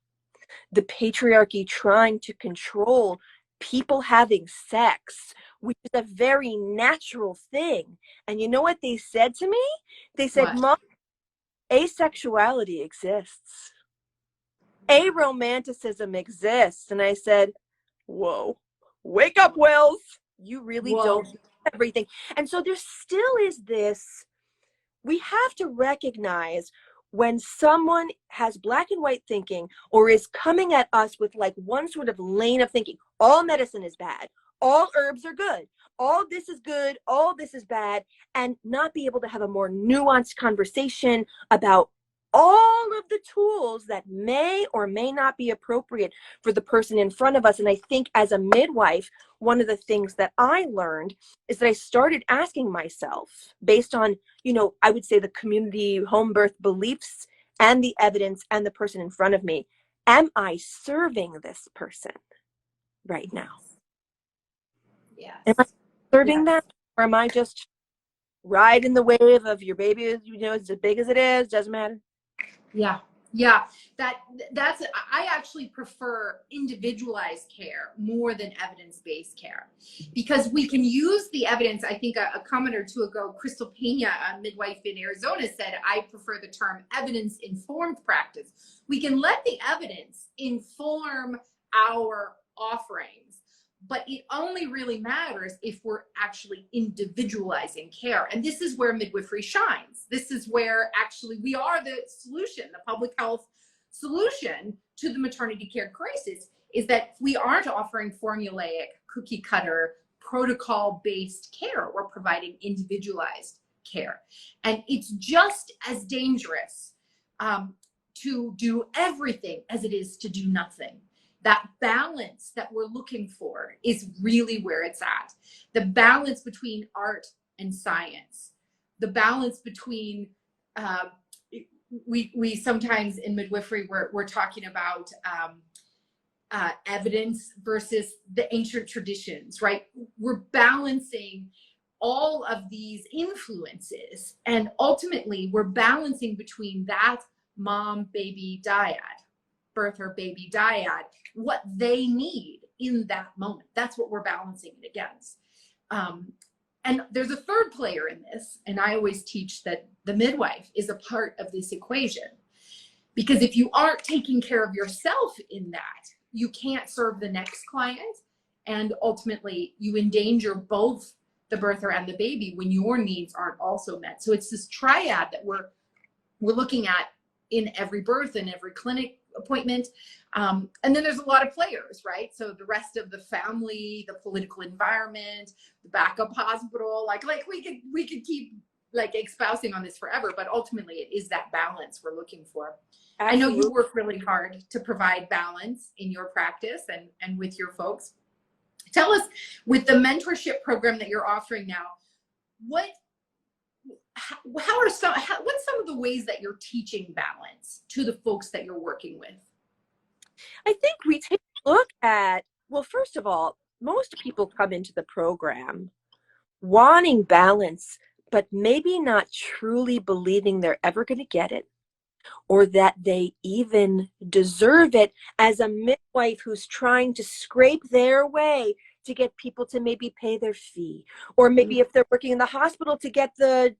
S7: the patriarchy trying to control people having sex, which is a very natural thing. And you know what they said to me? They said,
S6: What?
S7: Mom, asexuality exists. Aromanticism exists. And I said, whoa, wake up, Wells. You really don't know everything. And so there still is this, we have to recognize when someone has black and white thinking or is coming at us with like one sort of lane of thinking, all medicine is bad, all herbs are good, all this is good, all this is bad, and not be able to have a more nuanced conversation about all of the tools that may or may not be appropriate for the person in front of us. And I think as a midwife, one of the things that I learned is that I started asking myself, based on, I would say the community home birth beliefs and the evidence and the person in front of me, am I serving this person right now?
S6: Yes.
S7: Am I serving them, or am I just riding the wave of your baby is, it's as big as it is, doesn't matter?
S6: Yeah. That's I actually prefer individualized care more than evidence-based care, because we can use the evidence. I think a comment or two ago, Crystal Pena, a midwife in Arizona, said, I prefer the term evidence-informed practice. We can let the evidence inform our offerings, but it only really matters if we're actually individualizing care. And this is where midwifery shines. This is where actually we are the solution, the public health solution to the maternity care crisis, is that we aren't offering formulaic, cookie cutter, protocol-based care. We're providing individualized care. And it's just as dangerous to do everything as it is to do nothing. That balance that we're looking for is really where it's at. The balance between art and science, the balance between, we sometimes in midwifery, we're talking about evidence versus the ancient traditions, right? We're balancing all of these influences, and ultimately we're balancing between that mom-baby dyad, birther baby dyad, what they need in that moment. That's what we're balancing it against. And there's a third player in this, and I always teach that the midwife is a part of this equation, because if you aren't taking care of yourself in that, you can't serve the next client, and ultimately you endanger both the birther and the baby when your needs aren't also met. So it's this triad that we're looking at in every birth and every clinic appointment. And then there's a lot of players, right? So the rest of the family, the political environment, the backup hospital, like we could keep like espousing on this forever, but ultimately it is that balance we're looking for. Absolutely. I know you work really hard to provide balance in your practice and with your folks. Tell us, with the mentorship program that you're offering now, what's some of the ways that you're teaching balance to the folks that you're working with?
S7: I think we take a look at, well, first of all, most people come into the program wanting balance, but maybe not truly believing they're ever going to get it, or that they even deserve it, as a midwife who's trying to scrape their way to get people to maybe pay their fee, or maybe if they're working in the hospital to get the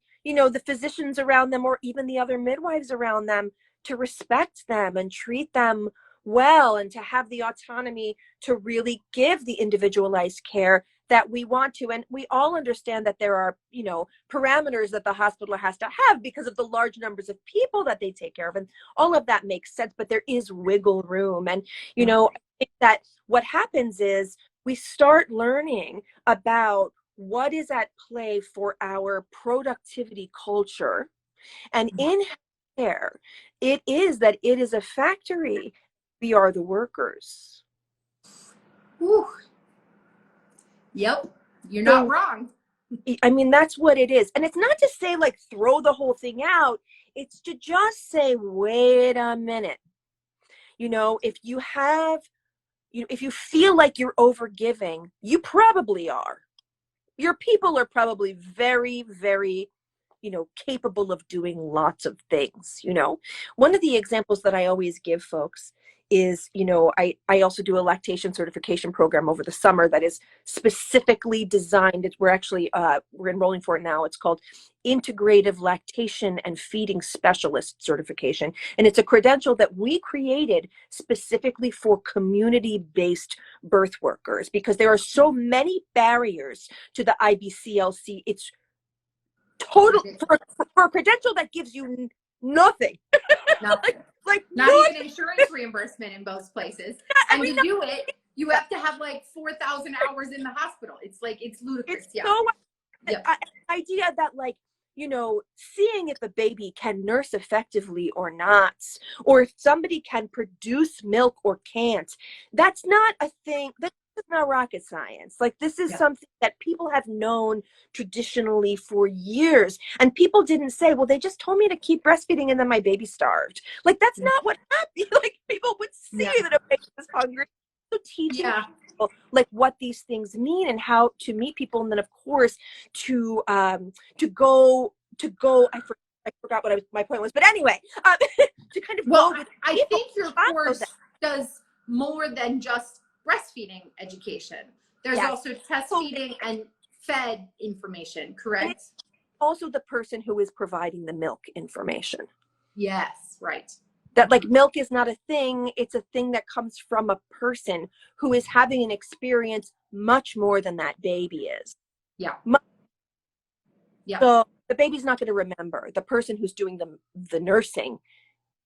S7: physicians around them, or even the other midwives around them, to respect them and treat them well, and to have the autonomy to really give the individualized care that we want to. And we all understand that there are, you know, parameters that the hospital has to have because of the large numbers of people that they take care of. And all of that makes sense, but there is wiggle room. And, you know, I think that what happens is we start learning about what is at play for our productivity culture. And in healthcare, it is a factory. We are the workers.
S6: Whew. Yep, you're not wrong.
S7: I mean, that's what it is. And it's not to say like throw the whole thing out. It's to just say, wait a minute. You know, if you have, you know, if you feel like you're overgiving, you probably are. Your people are probably very, very, you know, capable of doing lots of things. You know, one of the examples that I always give folks is, you know, I also do a lactation certification program over the summer that is specifically designed. We're actually, we're enrolling for it now. It's called Integrative Lactation and Feeding Specialist Certification. And it's a credential that we created specifically for community-based birth workers because there are so many barriers to the IBCLC. It's total for a credential that gives you nothing.
S6: Nothing.
S7: like
S6: not
S7: nothing.
S6: Even insurance reambrsment in most places.
S7: Yeah,
S6: and to do it, you have to have like 4,000 hours in the hospital. It's like, it's ludicrous.
S7: It's so idea that, like, you know, seeing if a baby can nurse effectively or not, or if somebody can produce milk or can't, that's not a thing. That's not rocket science. Like, this is something that people have known traditionally for years. And people didn't say, well, they just told me to keep breastfeeding and then my baby starved. Like, that's not what happened. Like, people would see that a baby was hungry. So teaching people, like, what these things mean and how to meet people. And then, of course, to go, I forgot what my point was, but anyway, to kind of
S6: well,
S7: go with
S6: I think your course does more than just breastfeeding education. There's also test feeding and fed information, correct?
S7: Also the person who is providing the milk information.
S6: Yes, right.
S7: That, like, milk is not a thing. It's a thing that comes from a person who is having an experience much more than that baby is.
S6: Yeah.
S7: So the baby's not going to remember. The person who's doing the nursing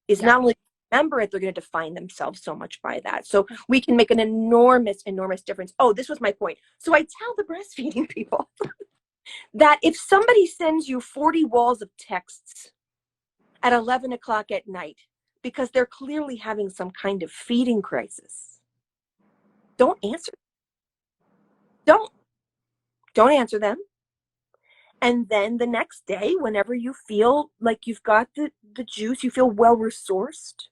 S7: is not only remember it, they're going to define themselves so much by that. So we can make an enormous difference. Oh, this was my point. So I tell the breastfeeding people that if somebody sends you 40 walls of texts at 11 o'clock at night because they're clearly having some kind of feeding crisis, don't answer. Don't answer them. And then the next day, whenever you feel like you've got the juice, you feel well resourced,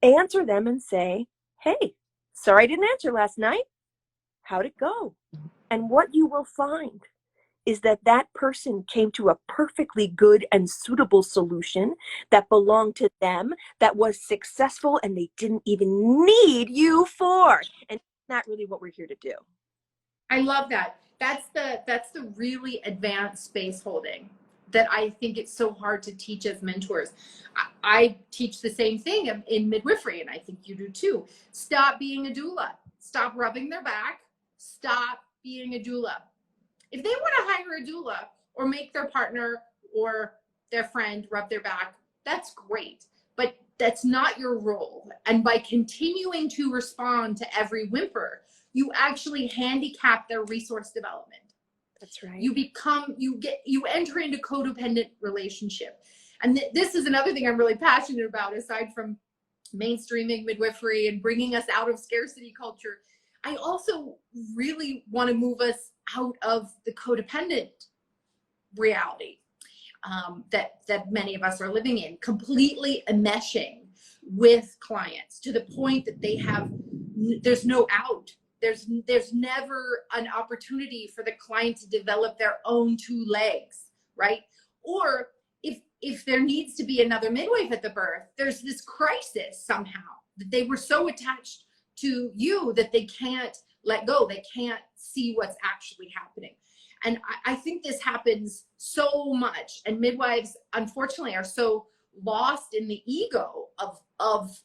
S7: answer them and say, hey, sorry I didn't answer last night. How'd it go? And what you will find is that person came to a perfectly good and suitable solution that belonged to them, that was successful, and they didn't even need you for. And that's not really what we're here to do.
S6: I love that. That's the really advanced space holding that I think it's so hard to teach as mentors. I teach the same thing in midwifery, and I think you do too. Stop being a doula. Stop rubbing their back. Stop being a doula. If they want to hire a doula or make their partner or their friend rub their back, that's great. But that's not your role. And by continuing to respond to every whimper, you actually handicap their resource development.
S7: That's right.
S6: You enter into codependent relationship. And this is another thing I'm really passionate about, aside from mainstreaming midwifery and bringing us out of scarcity culture. I also really want to move us out of the codependent reality that many of us are living in, completely enmeshing with clients to the point that there's no out. There's never an opportunity for the client to develop their own two legs, right? Or if there needs to be another midwife at the birth, there's this crisis somehow that they were so attached to you that they can't let go. They can't see what's actually happening. And I think this happens so much. And midwives, unfortunately, are so lost in the ego of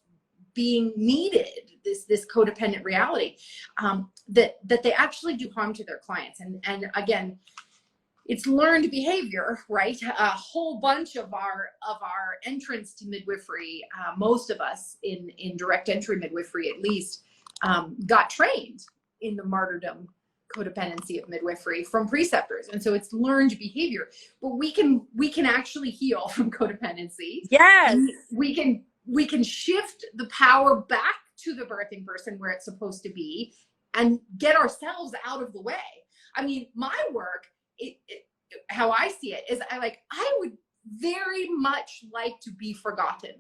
S6: being needed, this codependent reality, that they actually do harm to their clients. And again, it's learned behavior, right? A whole bunch of our entrants to midwifery, most of us in direct entry midwifery at least, got trained in the martyrdom codependency of midwifery from preceptors. And so it's learned behavior, but we can actually heal from codependency.
S7: Yes.
S6: We can shift the power back to the birthing person where it's supposed to be and get ourselves out of the way. I mean, my work, how I see it is I would very much like to be forgotten.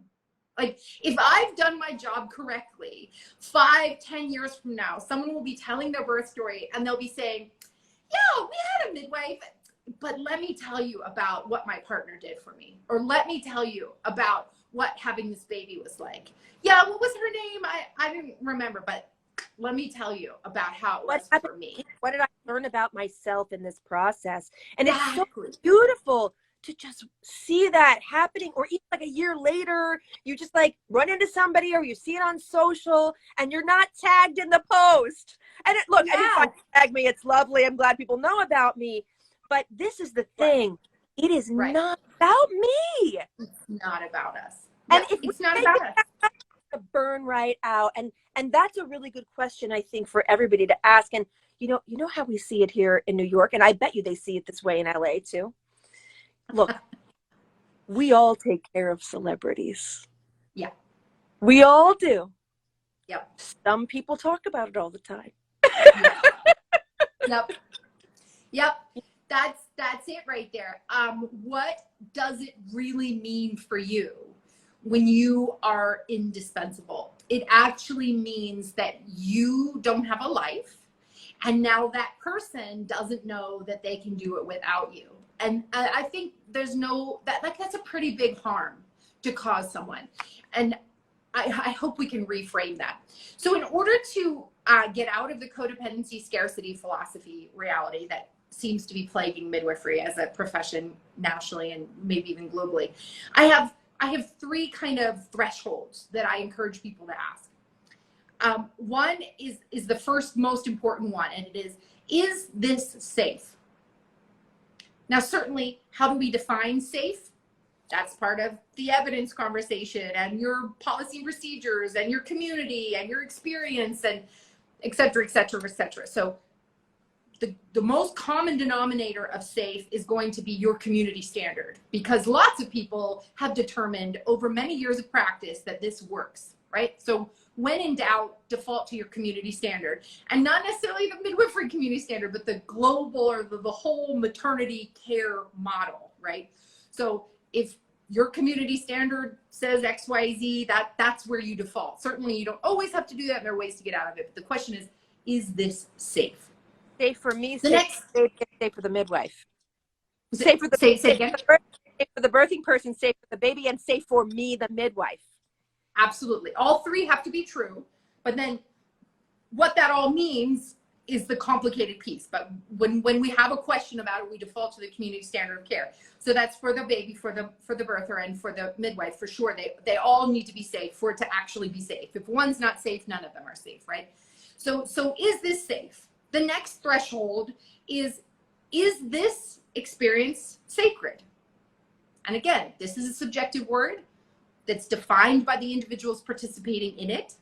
S6: Like, if I've done my job correctly, 5-10 years from now, someone will be telling their birth story and they'll be saying, yeah, we had a midwife, but let me tell you about what my partner did for me. Or let me tell you about what having this baby was like. Yeah, what was her name? I didn't remember, but let me tell you about how it was for me.
S7: What did I learn about myself in this process? And
S6: Exactly.
S7: It's so beautiful to just see that happening, or even like a year later, you just like run into somebody or you see it on social and you're not tagged in the post. And look,
S6: Yeah.
S7: if I tag me, it's lovely. I'm glad people know about me. But this is the thing. Right. It is
S6: right.
S7: not about me.
S6: It's not about us.
S7: And
S6: if it's not about us.
S7: To burn right out. And that's a really good question, I think, for everybody to ask. And you know how we see it here in New York, and I bet you they see it this way in LA too. Look, we all take care of celebrities.
S6: Yeah.
S7: We all do.
S6: Yep.
S7: Some people talk about it all the time.
S6: Yep. That's it right there. What does it really mean for you when you are indispensable? It actually means that you don't have a life, and now that person doesn't know that they can do it without you. And I think there's that's a pretty big harm to cause someone. And I hope we can reframe that. So in order to get out of the codependency scarcity philosophy reality that seems to be plaguing midwifery as a profession nationally and maybe even globally, I have 3 kind of thresholds that I encourage people to ask. One is the first most important one, and it is this safe? Now, certainly, how do we define safe? That's part of the evidence conversation and your policy and procedures and your community and your experience and et cetera, et cetera, et cetera. So the most common denominator of safe is going to be your community standard, because lots of people have determined over many years of practice that this works, right? So when in doubt, default to your community standard, and not necessarily the midwifery community standard, but the global or the whole maternity care model, right? So if your community standard says X, Y, Z, that's where you default. Certainly you don't always have to do that, and there are ways to get out of it. But the question is this safe?
S7: Safe for me,
S6: safe
S7: for the midwife.
S6: Safe for the
S7: birthing person, safe for the baby, and safe for me, the midwife.
S6: Absolutely. All 3 have to be true. But then what that all means is the complicated piece. But when we have a question about it, we default to the community standard of care. So that's for the baby, for the birther, and for the midwife, for sure. They all need to be safe for it to actually be safe. If one's not safe, none of them are safe, right? So is this safe? The next threshold is this experience sacred? And again, this is a subjective word that's defined by the individuals participating in it.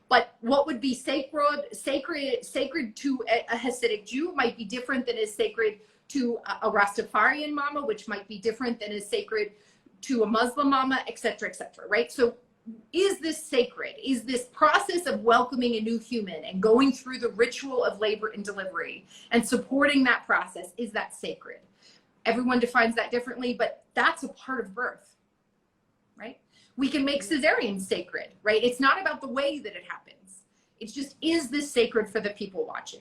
S6: But what would be sacred to a Hasidic Jew might be different than is sacred to a Rastafarian mama, which might be different than is sacred to a Muslim mama, et cetera, right? So is this sacred? Is this process of welcoming a new human and going through the ritual of labor and delivery and supporting that process, is that sacred? Everyone defines that differently, but that's a part of birth, right? We can make cesarean sacred, right? It's not about the way that it happens. It's just, is this sacred for the people watching,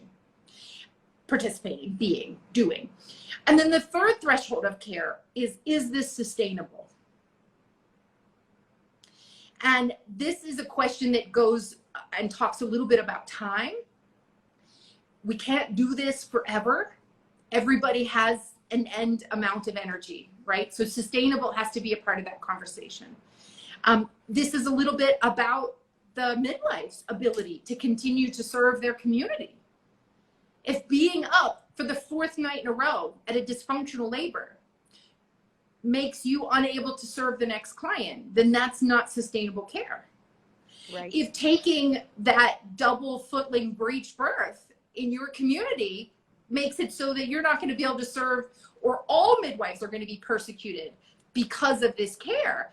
S6: participating, being, doing? And then the third threshold of care is this sustainable? And this is a question that goes and talks a little bit about time. We can't do this forever. Everybody has an end amount of energy, right? So sustainable has to be a part of that conversation. This is a little bit about the midwife's ability to continue to serve their community. If being up for the 4th night in a row at a dysfunctional labor makes you unable to serve the next client, then that's not sustainable care.
S7: Right.
S6: If taking that double footling breech birth in your community makes it so that you're not going to be able to serve, or all midwives are going to be persecuted because of this care,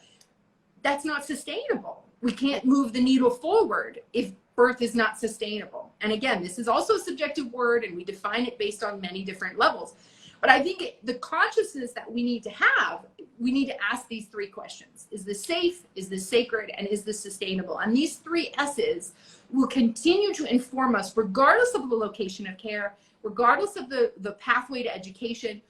S6: that's not sustainable. We can't move the needle forward if birth is not sustainable. And again, this is also a subjective word, and we define it based on many different levels. But I think the consciousness that we need to have, we need to ask these 3 questions. Is this safe? Is this sacred? And is this sustainable? And these 3 S's will continue to inform us regardless of the location of care, regardless of the pathway to education,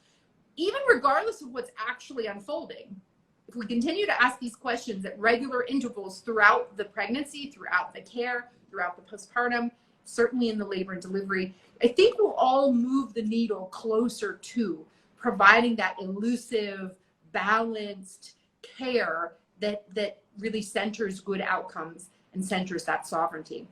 S6: even regardless of what's actually unfolding. If we continue to ask these questions at regular intervals throughout the pregnancy, throughout the care, throughout the postpartum, certainly in the labor and delivery, I think we'll all move the needle closer to providing that elusive, balanced care that really centers good outcomes and centers that sovereignty.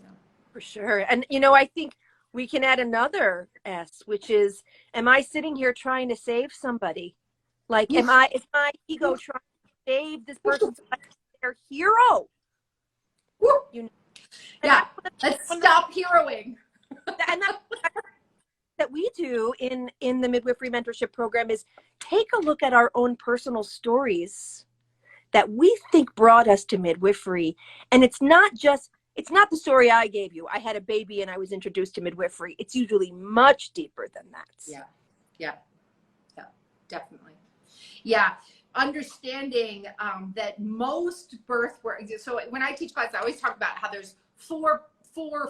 S6: Yeah.
S7: For sure. And, you know, I think we can add another S, which is, am I sitting here trying to save somebody? Like, is my ego trying to save this person's life, their hero? You know?
S6: Yeah, let's stop heroing.
S7: And that's that we do in the midwifery mentorship program is take a look at our own personal stories that we think brought us to midwifery. And it's not the story I gave you. I had a baby and I was introduced to midwifery. It's usually much deeper than that.
S6: Yeah, definitely. Yeah, understanding that most birth work. So when I teach class, I always talk about how there's four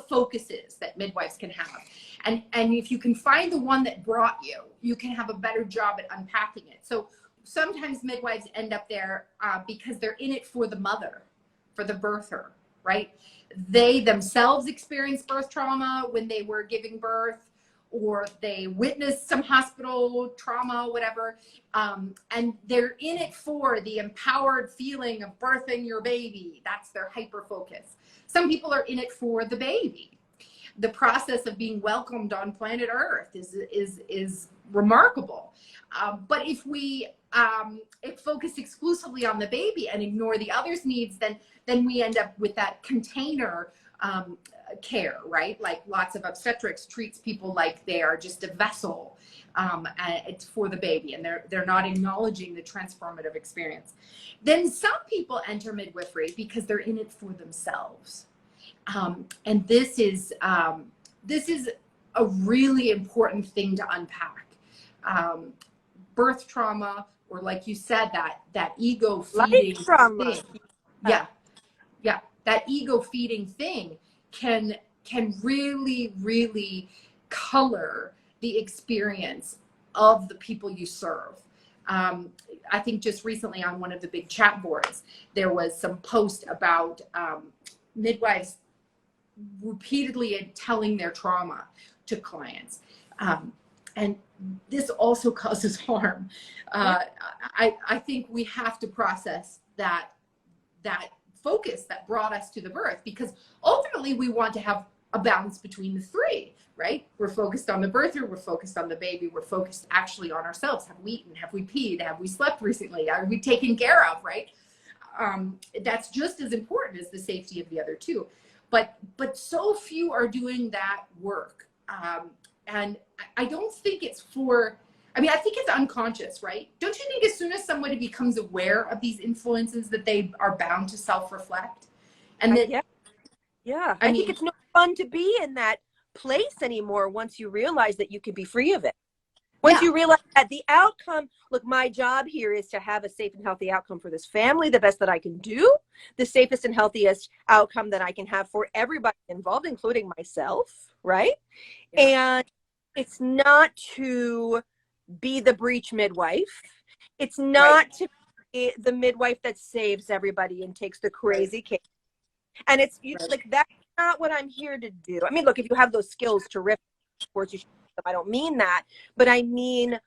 S6: focuses that midwives can have, and if you can find the one that brought you, you can have a better job at unpacking it. So sometimes midwives end up there because they're in it for the mother, for the birther, right? They themselves experienced birth trauma when they were giving birth, or they witnessed some hospital trauma, whatever, and they're in it for the empowered feeling of birthing your baby. That's their hyper focus. Some people are in it for the baby. The process of being welcomed on planet Earth is remarkable. But if we focus exclusively on the baby and ignore the other's needs, then we end up with that container care, right? Like lots of obstetrics treats people like they are just a vessel. And it's for the baby, and they're not acknowledging the transformative experience. Then some people enter midwifery because they're in it for themselves, and this is a really important thing to unpack. Birth trauma, or like you said, that ego feeding thing. Yeah, that ego feeding thing can really, really color the experience of the people you serve. I think just recently on one of the big chat boards, there was some post about midwives repeatedly telling their trauma to clients. And this also causes harm. I think we have to process that focus that brought us to the birth, because ultimately we want to have a balance between the 3, right? We're focused on the birther, we're focused on the baby, we're focused actually on ourselves. Have we eaten? Have we peed? Have we slept recently? Are we taken care of, right? That's just as important as the safety of the other 2. But so few are doing that work. And I don't think it's I think it's unconscious, right? Don't you think as soon as somebody becomes aware of these influences that they are bound to self-reflect? And that, I think
S7: it's no fun to be in that place anymore once you realize that you can be free of it. Once you realize that the outcome, look, my job here is to have a safe and healthy outcome for this family, the best that I can do, the safest and healthiest outcome that I can have for everybody involved, including myself, right? Yeah. And it's not to be the breech midwife. It's not to be the midwife that saves everybody and takes the crazy case. And it's like, that's not what I'm here to do. I mean, look, if you have those skills, terrific. Of course, you should. I don't mean that, but I mean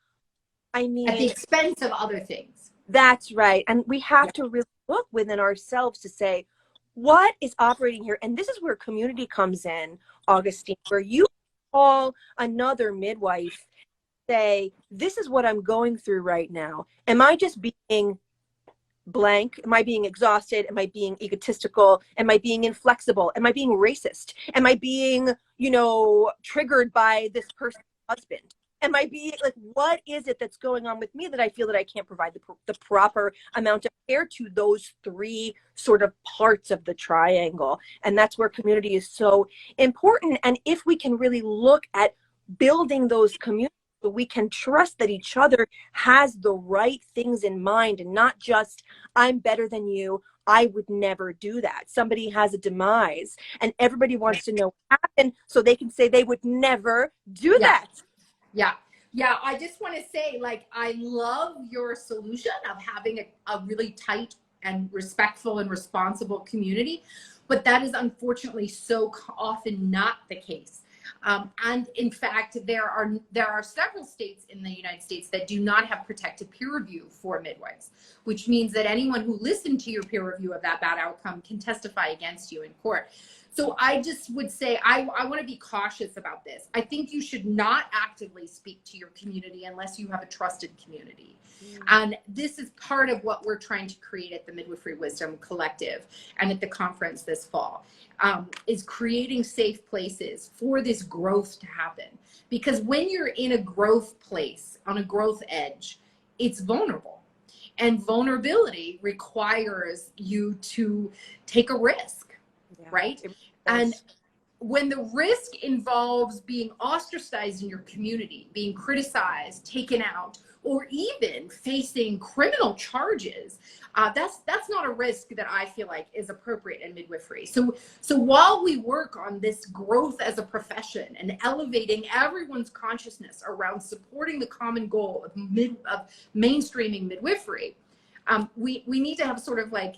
S7: at
S6: the expense of other things.
S7: That's right. And we have to really look within ourselves to say, what is operating here? And this is where community comes in, Augustine, where you call another midwife, say, this is what I'm going through right now. Am I just being blank? Am I being exhausted? Am I being egotistical? Am I being inflexible? Am I being racist? Am I being, triggered by this person's husband? Am I being like, what is it that's going on with me that I feel that I can't provide the proper amount of care to those three sort of parts of the triangle? And that's where community is so important. And if we can really look at building those communities, so we can trust that each other has the right things in mind and not just, I'm better than you, I would never do that. Somebody has a demise and everybody wants to know what happened so they can say they would never do that.
S6: Yeah. Yeah. I just want to say, like, I love your solution of having a really tight and respectful and responsible community, but that is unfortunately so often not the case. And in fact, there are several states in the United States that do not have protected peer review for midwives, which means that anyone who listened to your peer review of that bad outcome can testify against you in court. So I just would say, I want to be cautious about this. I think you should not actively speak to your community unless you have a trusted community. And this is part of what we're trying to create at the Midwifery Wisdom Collective and at the conference this fall, is creating safe places for this growth to happen. Because when you're in a growth place, on a growth edge, it's vulnerable. And vulnerability requires you to take a risk, right? And when the risk involves being ostracized in your community, being criticized, taken out, or even facing criminal charges, that's not a risk that I feel like is appropriate in midwifery. So while we work on this growth as a profession and elevating everyone's consciousness around supporting the common goal of mainstreaming midwifery, we need to have sort of like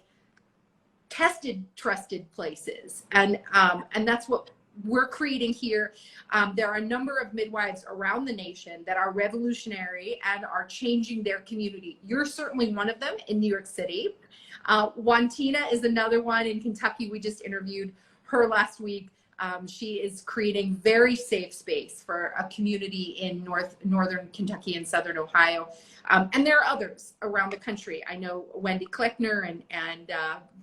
S6: tested, trusted places, and that's what we're creating here. There are a number of midwives around the nation that are revolutionary and are changing their community. You're certainly one of them in New York City. Wantina is another one in Kentucky. We just interviewed her last week. She is creating very safe space for a community in northern Kentucky and southern Ohio. And there are others around the country. I know Wendy Kleckner and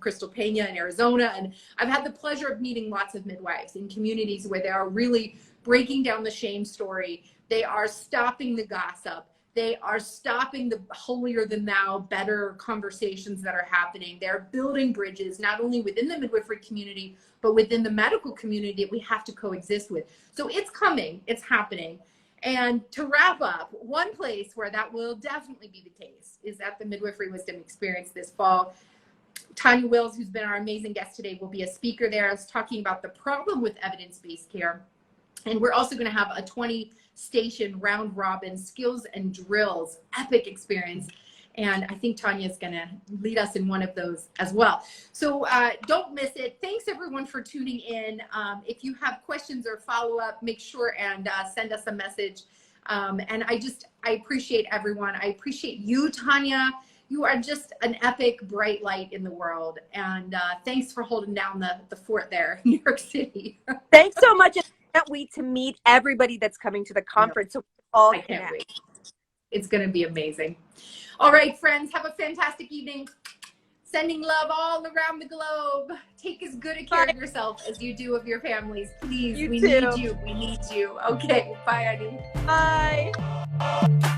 S6: Crystal Pena in Arizona. And I've had the pleasure of meeting lots of midwives in communities where they are really breaking down the shame story. They are stopping the gossip. They are stopping the holier than thou, better conversations that are happening. They're building bridges, not only within the midwifery community, but within the medical community that we have to coexist with. So it's coming, it's happening. And to wrap up, one place where that will definitely be the case is at the Midwifery Wisdom Experience this fall. Tanya Wills, who's been our amazing guest today, will be a speaker there. I was talking about the problem with evidence-based care. And we're also going to have a 20-station round robin skills and drills epic experience. And I think Tanya is going to lead us in one of those as well. So don't miss it. Thanks everyone for tuning in. If you have questions or follow up, make sure and send us a message. And I appreciate everyone. I appreciate you, Tanya. You are just an epic bright light in the world. And thanks for holding down the fort there in New York City.
S7: Thanks so much. Can't wait to meet everybody that's coming to the conference. So we all
S6: I can't wait. It's going to be amazing. All right, friends, have a fantastic evening. Sending love all around the globe. Take as good a care of yourself as you do of your families. Please, we need you. We need you. Okay, bye, honey.
S7: Bye.